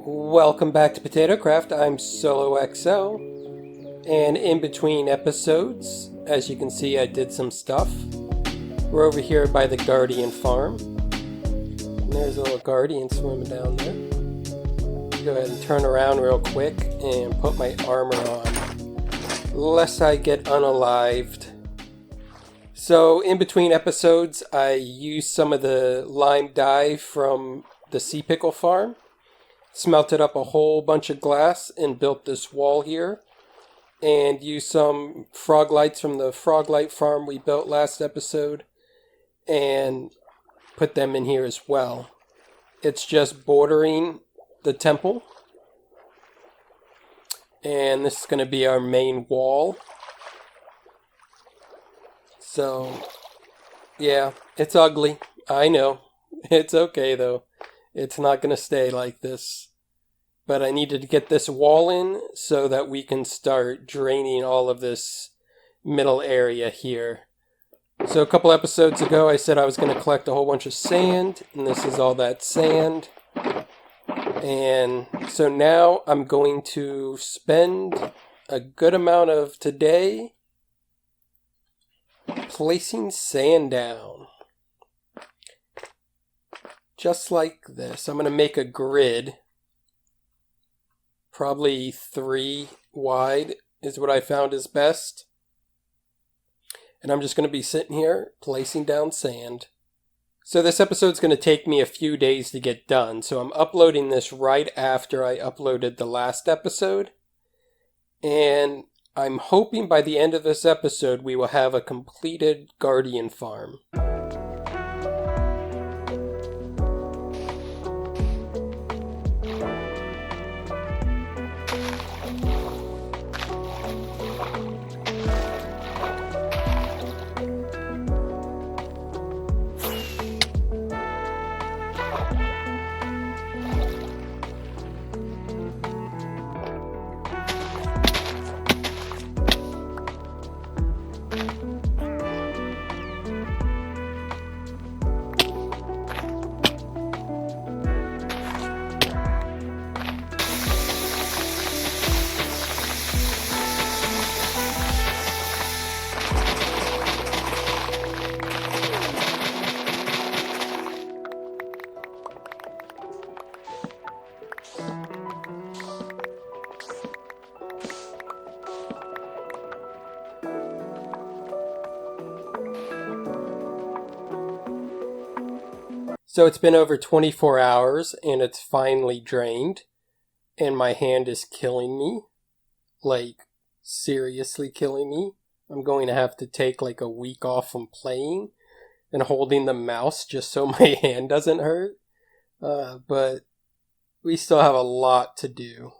Welcome back to Hermitcraft. I'm Solo XO, and in between episodes, as you can see, I did some stuff. We're over here by the Guardian farm. And there's a little Guardian swimming down there. Go ahead and turn around real quick and put my armor on, lest I get unalived. So, in between episodes, I used some of the lime dye from the Sea Pickle farm. Smelted up a whole bunch of glass and built this wall here. And used some frog lights from the frog light farm we built last episode. And put them in here as well. It's just bordering the temple. And this is going to be our main wall. So, yeah, it's ugly. I know. It's okay though. It's not going to stay like this. But I needed to get this wall in so that we can start draining all of this middle area here. So a couple episodes ago I said I was going to collect a whole bunch of sand. And this is all that sand. And so now I'm going to spend a good amount of today placing sand down. Just like this. I'm going to make a grid. Probably 3 wide is what I found is best. And I'm just going to be sitting here placing down sand. So this episode's going to take me a few days to get done. So I'm uploading this right after I uploaded the last episode. And I'm hoping by the end of this episode we will have a completed Guardian farm. So it's been over 24 hours and it's finally drained and my hand is killing me, like seriously killing me. I'm going to have to take like a week off from playing and holding the mouse just so my hand doesn't hurt. But we still have a lot to do.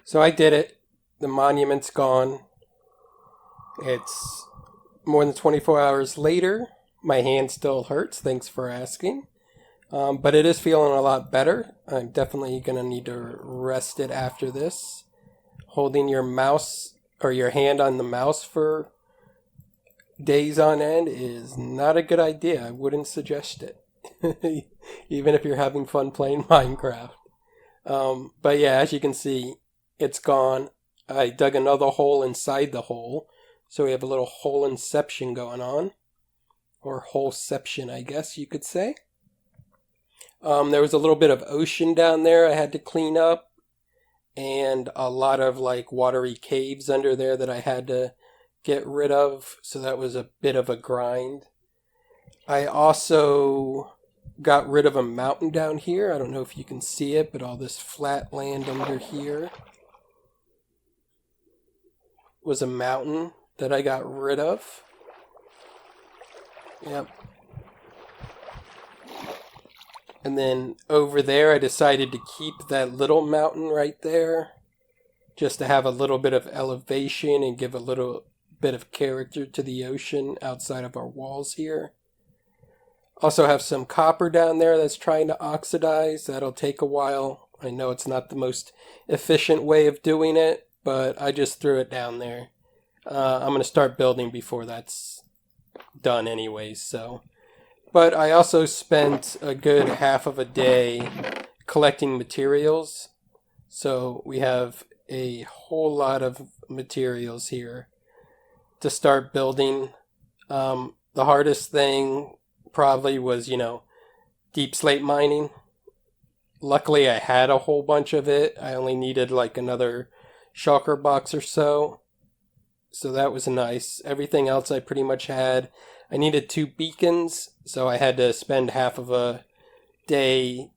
So I did it. The monument's gone. It's more than 24 hours later. My hand still hurts. Thanks for asking. But it is feeling a lot better. I'm definitely going to need to rest it after this. Holding your mouse or your hand on the mouse for days on end is not a good idea. I wouldn't suggest it. Even if you're having fun playing Minecraft. But yeah, as you can see, it's gone. I dug another hole inside the hole. So we have a little hole inception going on. Or holeception, I guess you could say. There was a little bit of ocean down there I had to clean up. And a lot of like watery caves under there that I had to get rid of. So that was a bit of a grind. I also got rid of a mountain down here. I don't know if you can see it, but all this flat land under here was a mountain that I got rid of. Yep. And then over there, I decided to keep that little mountain right there. just to have a little bit of elevation and give a little bit of character to the ocean outside of our walls here. Also have some copper down there that's trying to oxidize. That'll take a while. I know it's not the most efficient way of doing it, but I just threw it down there. I'm going to start building before that's done anyways, so. But I also spent a good half of a day collecting materials. So we have a whole lot of materials here to start building. The hardest thing probably was, deep slate mining. Luckily, I had a whole bunch of it. I only needed like another shulker box or so. So that was nice. Everything else I pretty much had. I needed 2 beacons, so I had to spend half of a day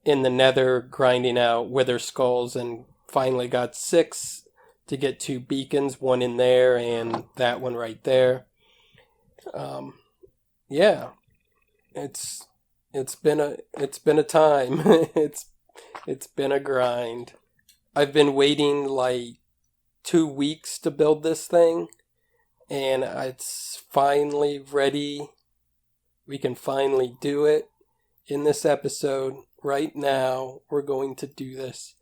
in the nether grinding out wither skulls, and finally got 6 to get 2 beacons, one in there and that one right there. Yeah, it's been a time. it's been a grind. I've been waiting like 2 weeks to build this thing, and it's finally ready. We can finally do it in this episode. Right now, we're going to do this.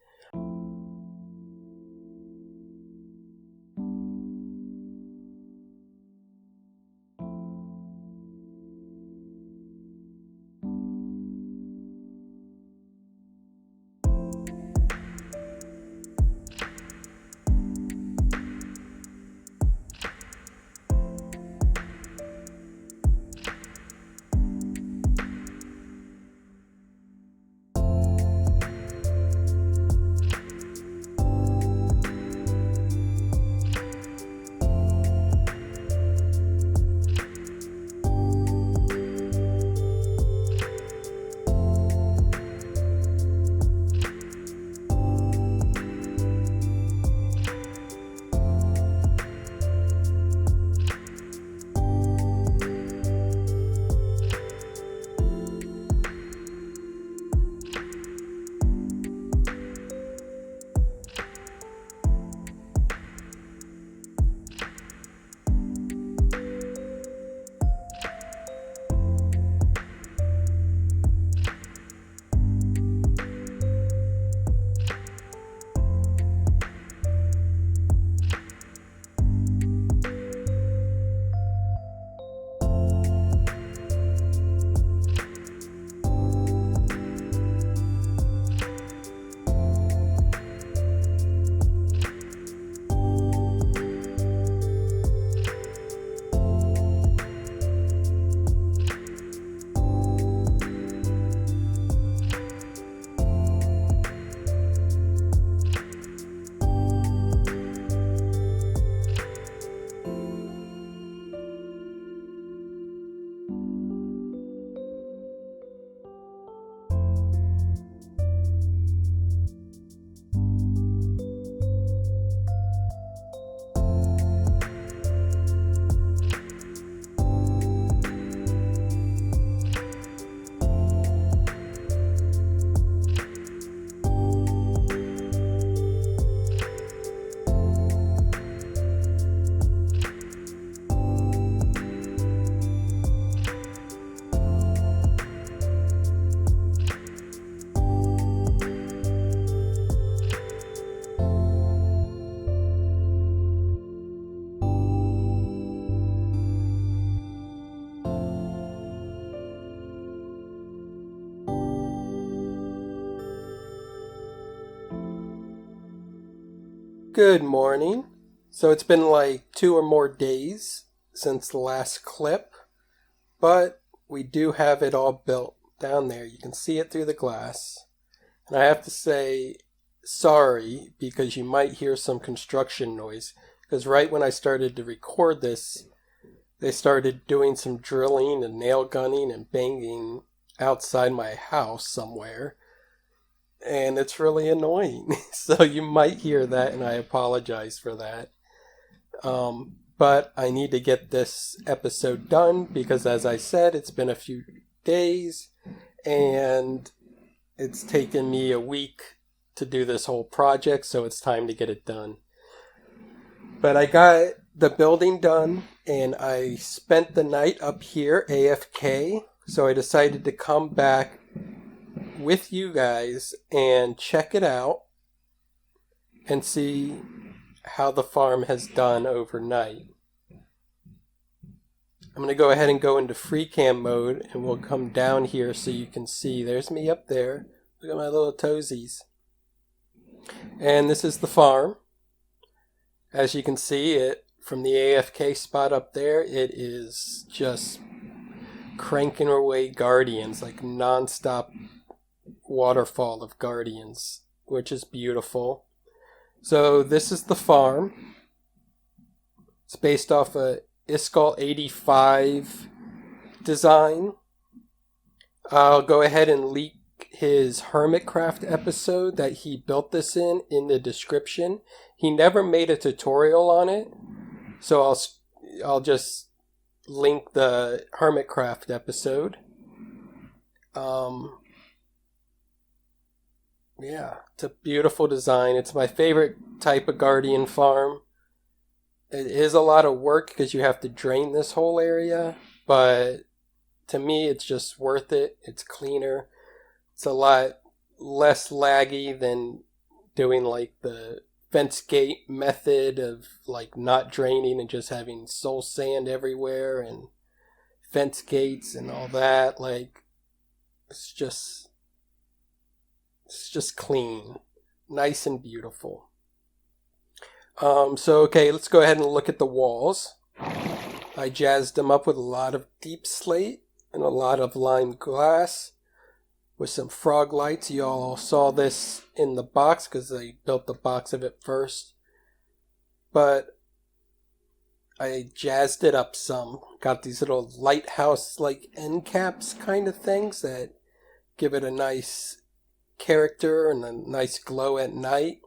Good morning. So it's been like 2 or more days since the last clip, but we do have it all built down there. You can see it through the glass. And I have to say sorry because you might hear some construction noise, because right when I started to record this, they started doing some drilling and nail gunning and banging outside my house somewhere. And it's really annoying. So you might hear that, and I apologize for that. But I need to get this episode done because, as I said, it's been a few days, and it's taken me a week to do this whole project, so it's time to get it done. But I got the building done, and I spent the night up here AFK, so I decided to come back with you guys and check it out and see how the farm has done overnight. I'm going to go ahead and go into free cam mode, and we'll come down here so you can see. There's me up there. Look at my little toesies. And this is the farm. As you can see it from the AFK spot up there, it is just cranking away guardians, like non-stop waterfall of guardians, which is beautiful. So this is the farm. It's based off a Iskall 85 design. I'll go ahead and leak his Hermitcraft episode that he built this in the description. He never made a tutorial on it, so I'll just link the Hermitcraft episode. Yeah, it's a beautiful design. It's my favorite type of guardian farm. It is a lot of work because you have to drain this whole area, but to me it's just worth it. It's cleaner. It's a lot less laggy than doing like the fence gate method of like not draining and just having soul sand everywhere and fence gates and all that. Like it's just clean, nice and beautiful. So okay, let's go ahead and look at the walls. I jazzed them up with a lot of deep slate and a lot of lime glass with some frog lights. You all saw this in the box because I built the box of it first. But I jazzed it up some. Got these little lighthouse like end caps kind of things that give it a nice character and a nice glow at night.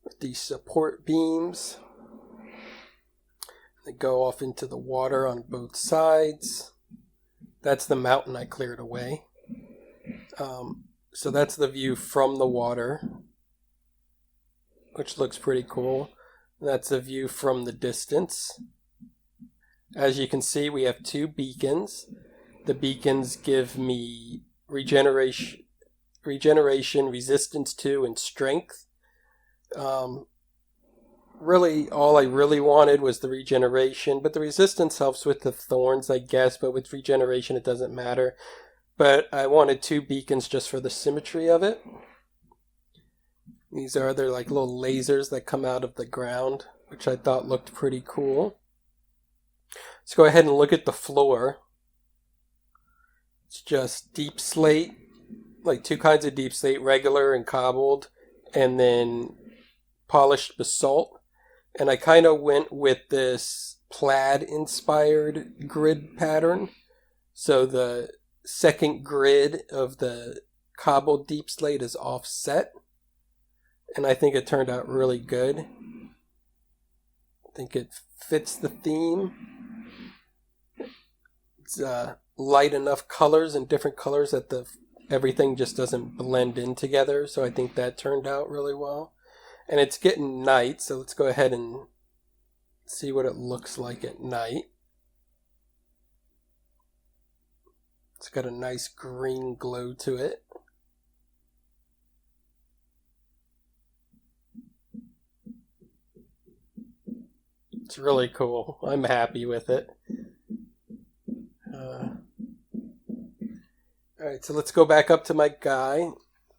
With these support beams. They go off into the water on both sides. That's the mountain I cleared away. So that's the view from the water, which looks pretty cool. That's a view from the distance. As you can see, we have two beacons. The beacons give me regeneration, resistance 2, and strength. Really, all I really wanted was the regeneration, but the resistance helps with the thorns, I guess, but with regeneration it doesn't matter. But I wanted two beacons just for the symmetry of it. They're like little lasers that come out of the ground, which I thought looked pretty cool. Let's go ahead and look at the floor. It's just deep slate, like two kinds of deep slate, regular and cobbled, and then polished basalt. And I kind of went with this plaid inspired grid pattern. So the second grid of the cobbled deep slate is offset. And I think it turned out really good. I think it fits the theme. It's light enough colors and different colors that everything just doesn't blend in together. So I think that turned out really well. And it's getting night, so let's go ahead and see what it looks like at night. It's got a nice green glow to it. It's really cool. I'm happy with it. Alright, so let's go back up to my guy.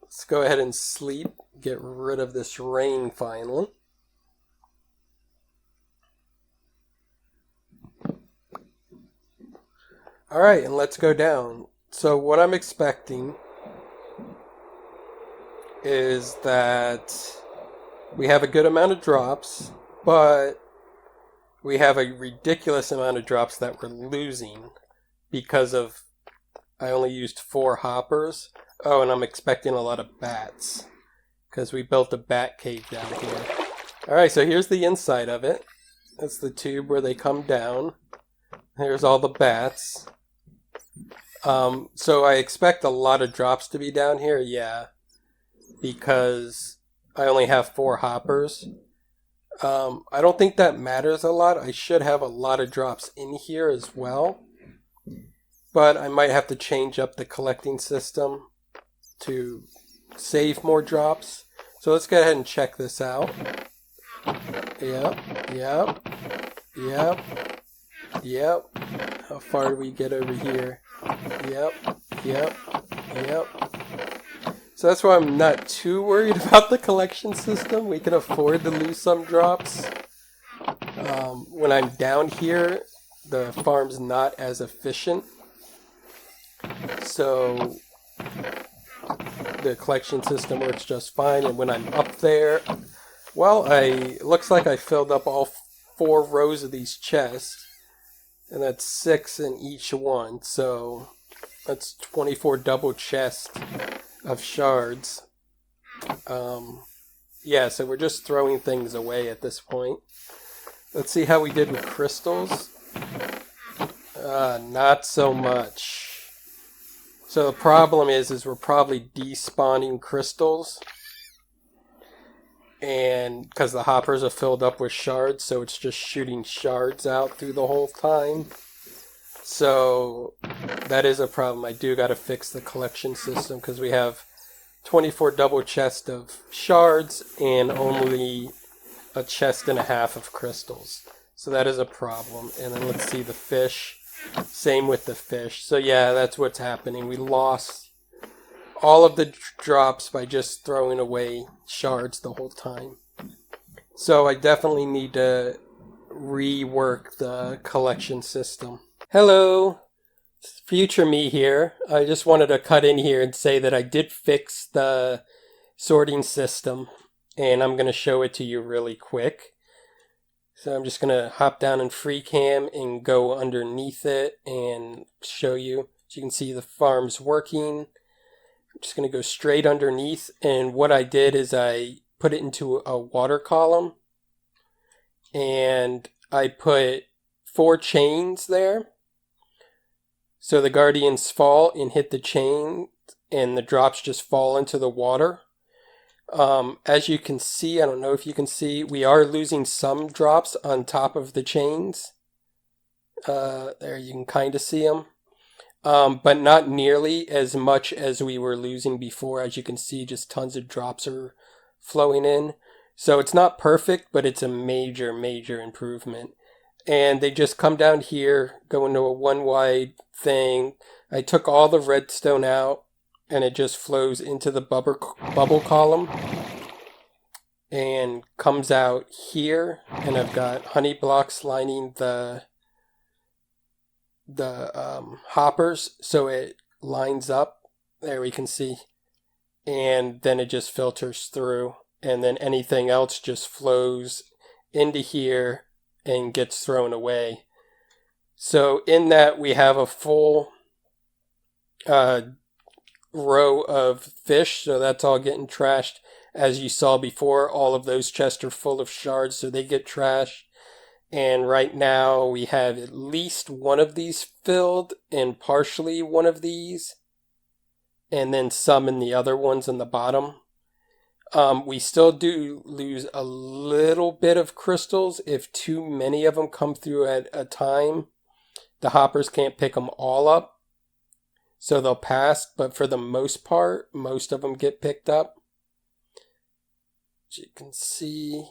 Let's go ahead and sleep. Get rid of this rain finally. Alright, and let's go down. So what I'm expecting is that we have a good amount of drops, but we have a ridiculous amount of drops that we're losing because of I only used 4 hoppers. Oh, and I'm expecting a lot of bats because we built a bat cave down here. Alright, so here's the inside of it. That's the tube where they come down. Here's all the bats. So I expect a lot of drops to be down here, yeah. because I only have 4 hoppers. I don't think that matters a lot. I should have a lot of drops in here as well. But I might have to change up the collecting system to save more drops. So let's go ahead and check this out. Yep. How far do we get over here? Yep. So that's why I'm not too worried about the collection system. We can afford to lose some drops. When I'm down here, the farm's not as efficient. So the collection system works just fine. And when I'm up there, well, looks like I filled up all 4 rows of these chests. And that's 6 in each one. So that's 24 double chests of shards. Yeah, so we're just throwing things away at this point. Let's see how we did with crystals. Not so much. So the problem is we're probably despawning crystals. And because the hoppers are filled up with shards, so it's just shooting shards out through the whole time. So that is a problem. I do got to fix the collection system because we have 24 double chests of shards and only a chest and a half of crystals. So that is a problem. And then let's see the fish. Same with the fish. So yeah, that's what's happening. We lost all of the drops by just throwing away shards the whole time. So I definitely need to rework the collection system. Hello, future me here. I just wanted to cut in here and say that I did fix the sorting system, and I'm going to show it to you really quick. So I'm just going to hop down in FreeCam and go underneath it and show you. So you can see the farm's working. I'm just going to go straight underneath, and what I did is I put it into a water column, and I put 4 chains there. So the guardians fall and hit the chain, and the drops just fall into the water. As you can see, I don't know if you can see, we are losing some drops on top of the chains. There you can kind of see them. But not nearly as much as we were losing before. As you can see, just tons of drops are flowing in. So it's not perfect, but it's a major improvement. And they just come down here, go into a 1 wide thing. I took all the redstone out, and it just flows into the bubble column and comes out here. And I've got honey blocks lining the hoppers, so it lines up. There we can see. And then it just filters through, and then anything else just flows into here and gets thrown away. So in that we have a full row of fish, so that's all getting trashed. As you saw before, all of those chests are full of shards, so they get trashed. And right now we have at least one of these filled and partially one of these, and then some in the other ones in the bottom. We still do lose a little bit of crystals if too many of them come through at a time. The hoppers can't pick them all up, so they'll pass, but for the most part, most of them get picked up. As you can see,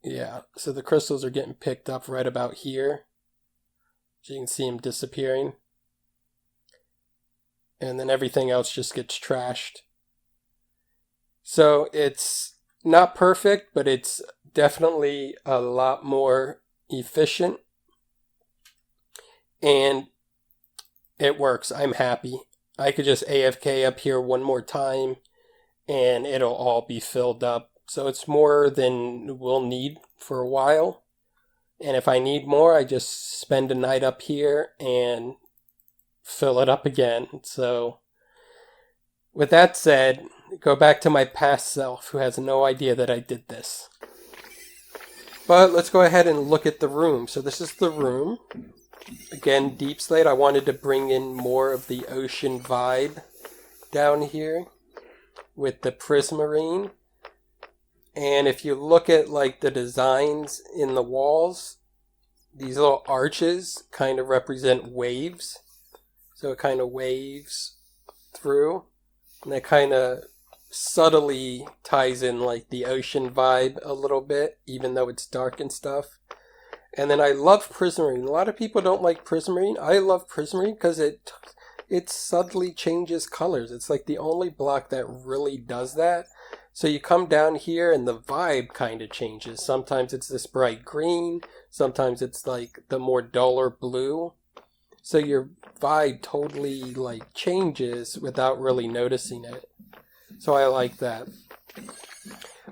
yeah, so the crystals are getting picked up right about here. So you can see them disappearing. And then everything else just gets trashed. So it's not perfect, but it's definitely a lot more efficient. And it works. I'm happy. I could just AFK up here one more time and it'll all be filled up. So it's more than we'll need for a while. And if I need more, I just spend a night up here and fill it up again. So with that said, go back to my past self who has no idea that I did this. But let's go ahead and look at the room. So this is the room. Again, deep slate. I wanted to bring in more of the ocean vibe down here. with the prismarine. And if you look at like the designs in the walls, these little arches kind of represent waves. So it kind of waves through, and that kind of subtly ties in like the ocean vibe a little bit, even though it's dark and stuff. And then I love prismarine. A lot of people don't like prismarine. I love prismarine because it subtly changes colors. It's like the only block that really does that. So you come down here and the vibe kind of changes. Sometimes it's this bright green. Sometimes it's like the more duller blue. So your vibe totally like changes without really noticing it. So I like that.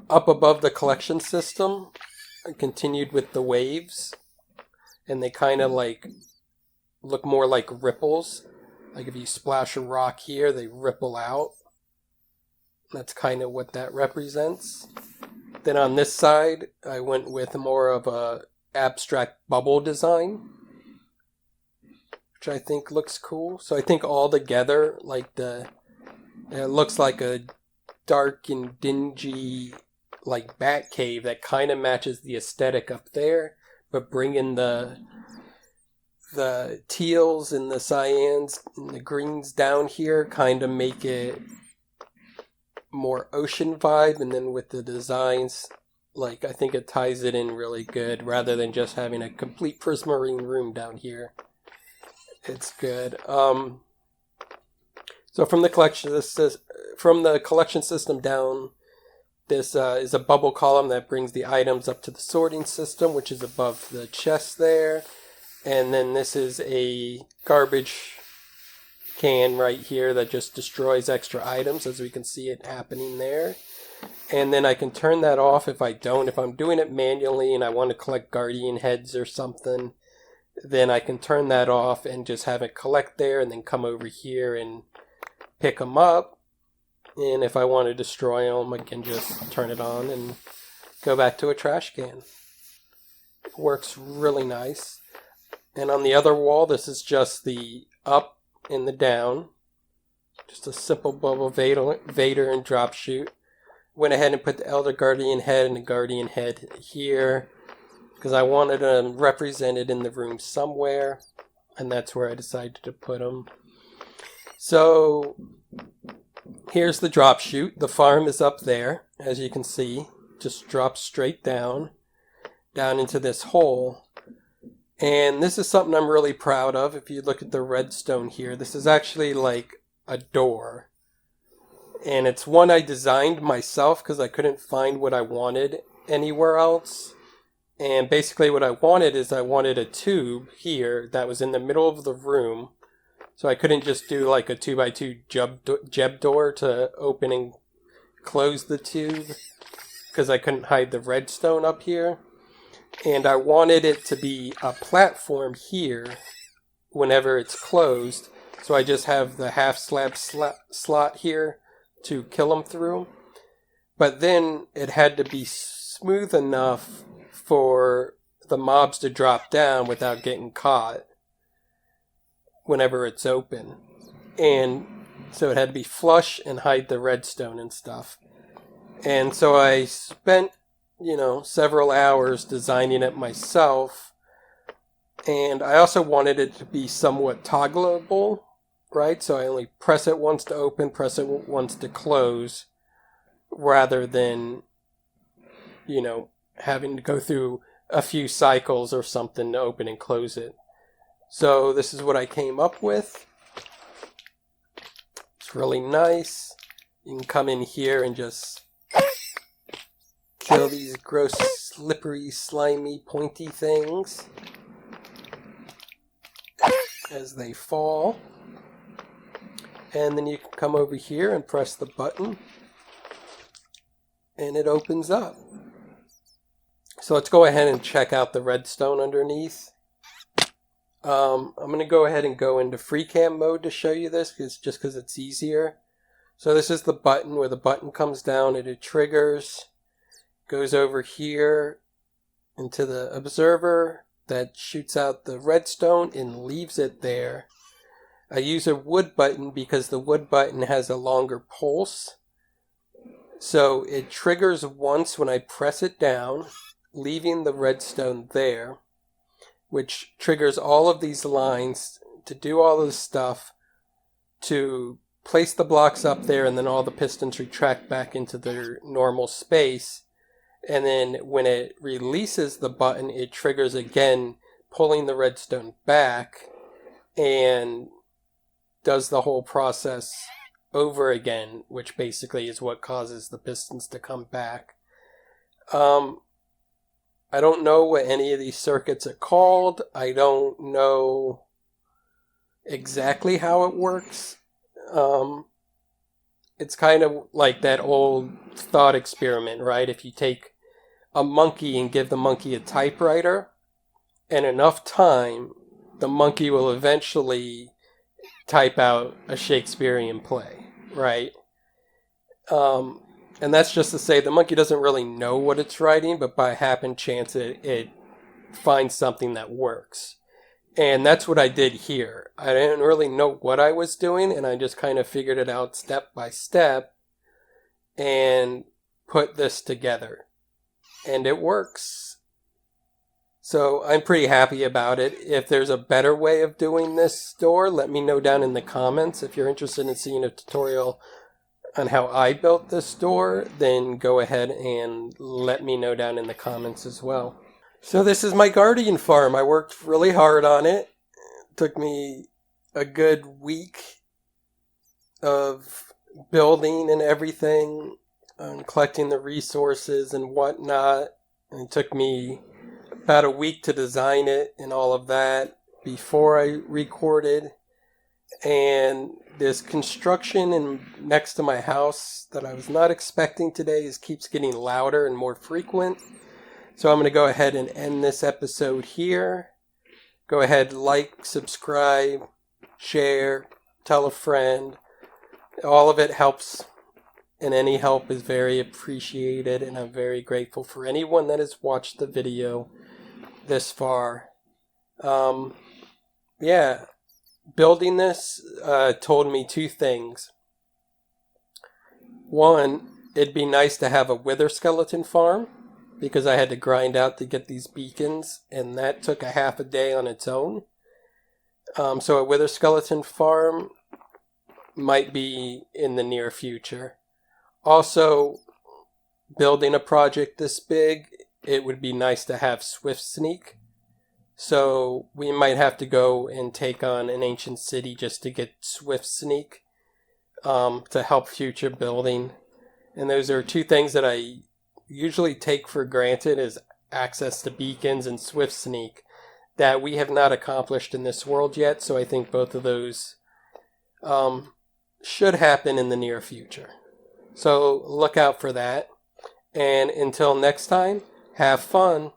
Up above the collection system, I continued with the waves. And they kind of like look more like ripples. Like if you splash a rock here, they ripple out. That's kind of what that represents. Then on this side, I went with more of a abstract bubble design, which I think looks cool. So I think all together, like it looks like a dark and dingy, like bat cave that kind of matches the aesthetic up there, but bring in the teals and the cyans and the greens down here, kind of make it more ocean vibe. And then with the designs, like I think it ties it in really good rather than just having a complete prismarine room down here. It's good. So from the collection system down, this is a bubble column that brings the items up to the sorting system, which is above the chest there. And then this is a garbage can right here that just destroys extra items, as we can see it happening there. And then I can turn that off if I'm doing it manually and I want to collect guardian heads or something, then I can turn that off and just have it collect there and then come over here and pick them up. And if I want to destroy them, I can just turn it on and go back to a trash can. It works really nice. And on the other wall, this is just the up and the down. Just a simple bubble Vader and drop shoot. Went ahead and put the Elder Guardian head and the Guardian head here, because I wanted them represented in the room somewhere. And that's where I decided to put them. So here's the drop chute. The farm is up there, as you can see. Just drops straight down into this hole. And this is something I'm really proud of. If you look at the redstone here, this is actually like a door. And it's one I designed myself because I couldn't find what I wanted anywhere else. And basically what I wanted a tube here that was in the middle of the room. So I couldn't just do like a 2x2 jeb door to open and close the tube, because I couldn't hide the redstone up here. And I wanted it to be a platform here whenever it's closed. So I just have the half slab slot here to kill them through. But then it had to be smooth enough for the mobs to drop down without getting caught whenever it's open. And so it had to be flush and hide the redstone and stuff. And so I spent several hours designing it myself. And I also wanted it to be somewhat toggleable, right? So I only press it once to open, press it once to close, rather than, having to go through a few cycles or something to open and close it. So this is what I came up with. It's really nice. You can come in here and just kill these gross, slippery, slimy, pointy things as they fall. And then you can come over here and press the button and it opens up. So let's go ahead and check out the redstone underneath. I'm going to go ahead and go into free cam mode to show you this, just because it's easier. So this is the button. Where the button comes down and it triggers, goes over here into the observer that shoots out the redstone and leaves it there. I use a wood button because the wood button has a longer pulse, So it triggers once when I press it down, leaving the redstone there, which triggers all of these lines to do all this stuff, to place the blocks up there, and then all the pistons retract back into their normal space. And then when it releases the button, it triggers again, pulling the redstone back, and does the whole process over again, which basically is what causes the pistons to come back. I don't know what any of these circuits are called. I don't know exactly how it works. It's kind of like that old thought experiment, right? If you take a monkey and give the monkey a typewriter, and enough time, the monkey will eventually type out a Shakespearean play, right? And that's just to say the monkey doesn't really know what it's writing, but by happen chance it finds something that works. And that's what I did here. I didn't really know what I was doing, and I just kind of figured it out step by step and put this together. And it works. So I'm pretty happy about it. If there's a better way of doing this door, let me know down in the comments. If you're interested in seeing a tutorial on how I built this door, then go ahead and let me know down in the comments as well. So this is my guardian farm. I worked really hard on it. It took me a good week of building and everything, and collecting the resources and whatnot. And it took me about a week to design it and all of that before I recorded. And this construction next to my house that I was not expecting today keeps getting louder and more frequent. So I'm going to go ahead and end this episode here. Go ahead, like, subscribe, share, tell a friend. All of it helps, and any help is very appreciated, and I'm very grateful for anyone that has watched the video this far. Building this told me two things. One, it'd be nice to have a wither skeleton farm, because I had to grind out to get these beacons, and that took a half a day on its own. So a wither skeleton farm might be in the near future. Also, building a project this big, it would be nice to have swift sneak. So we might have to go and take on an ancient city just to get swift sneak to help future building. And those are two things that I usually take for granted, is access to beacons and swift sneak, that we have not accomplished in this world yet. So I think both of those should happen in the near future. So look out for that. And until next time, have fun.